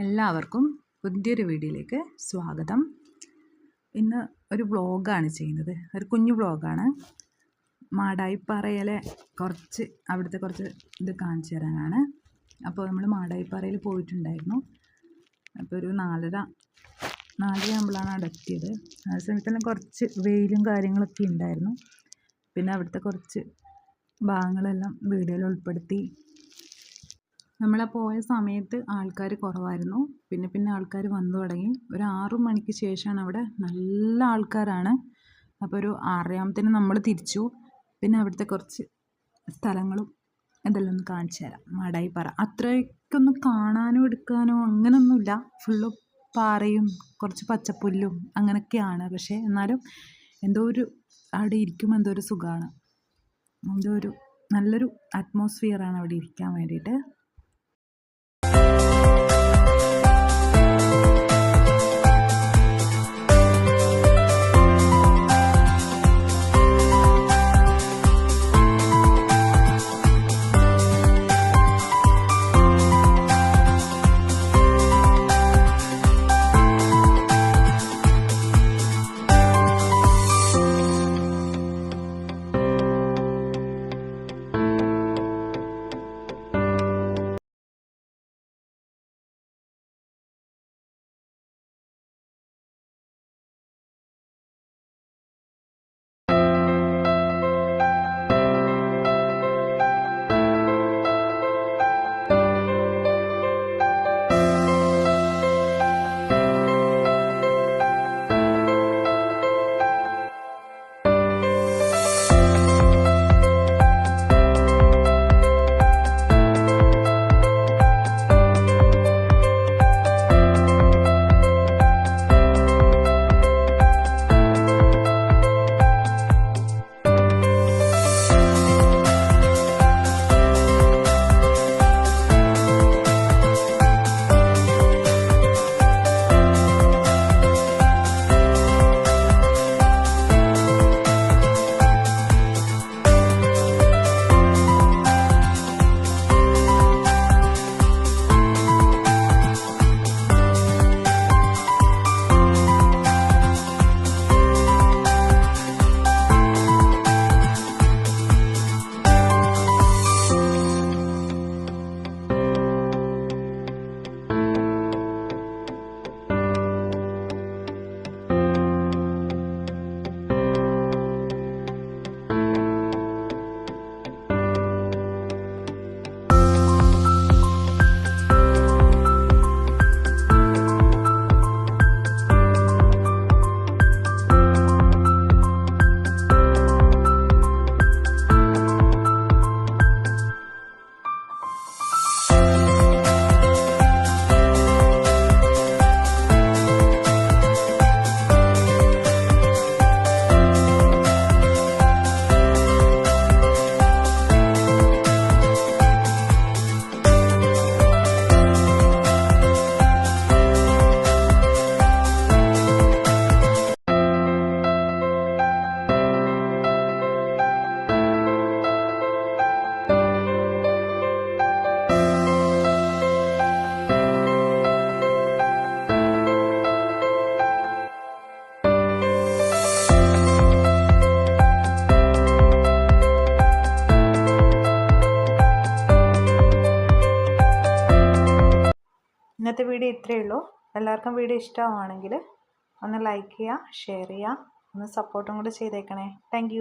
എല്ലാവർക്കും പുതിയൊരു വീഡിയോയിലേക്ക് സ്വാഗതം. ഇന്ന് ഒരു വ്ളോഗാണ് ചെയ്യുന്നത്. ഒരു കുഞ്ഞു വ്ളോഗാണ്. മാടായിപ്പാറയിലെ അവിടുത്തെ കുറച്ച് ഇത് കാണിച്ചു തരാനാണ്. അപ്പോൾ നമ്മൾ മാടായിപ്പാറയിൽ പോയിട്ടുണ്ടായിരുന്നു. അപ്പോൾ ഒരു 4:30 ആകുമ്പോഴാണ് അവിടെ എത്തിയത്. ആ സമയത്തെല്ലാം കുറച്ച് വെയിലും കാര്യങ്ങളൊക്കെ ഉണ്ടായിരുന്നു. പിന്നെ അവിടുത്തെ കുറച്ച് ഭാഗങ്ങളെല്ലാം വീഡിയോയിൽ ഉൾപ്പെടുത്തി. നമ്മളാ പോയ സമയത്ത് ആൾക്കാർ കുറവായിരുന്നു. പിന്നെ ആൾക്കാർ വന്നു തുടങ്ങി. ഒരു 6 മണിക്ക് ശേഷമാണ് അവിടെ നല്ല ആൾക്കാരാണ്. അപ്പോൾ ഒരു 6:30 നമ്മൾ തിരിച്ചു. പിന്നെ അവിടുത്തെ കുറച്ച് സ്ഥലങ്ങളും ഇതെല്ലാം ഒന്ന് കാണിച്ചു തരാം. മാടായിപ്പാറ അത്രയ്ക്കൊന്നും കാണാനോ എടുക്കാനോ അങ്ങനെയൊന്നുമില്ല. ഫുള്ള് പാറയും കുറച്ച് പച്ചപ്പുല്ലും അങ്ങനെയൊക്കെയാണ്. പക്ഷേ എന്നാലും അവിടെ ഇരിക്കുമ്പോൾ എന്തോ ഒരു സുഖമാണ്. നല്ലൊരു അറ്റ്മോസ്ഫിയറാണ് അവിടെ ഇരിക്കാൻ വേണ്ടിയിട്ട്. ഇന്നത്തെ വീഡിയോ ഇത്രയേ ഉള്ളൂ. എല്ലാവർക്കും വീഡിയോ ഇഷ്ടമാണെങ്കിൽ ഒന്ന് ലൈക്ക് ചെയ്യുക, ഷെയർ ചെയ്യുക, ഒന്ന് സപ്പോർട്ടും കൂടി ചെയ്തേക്കണേ. താങ്ക്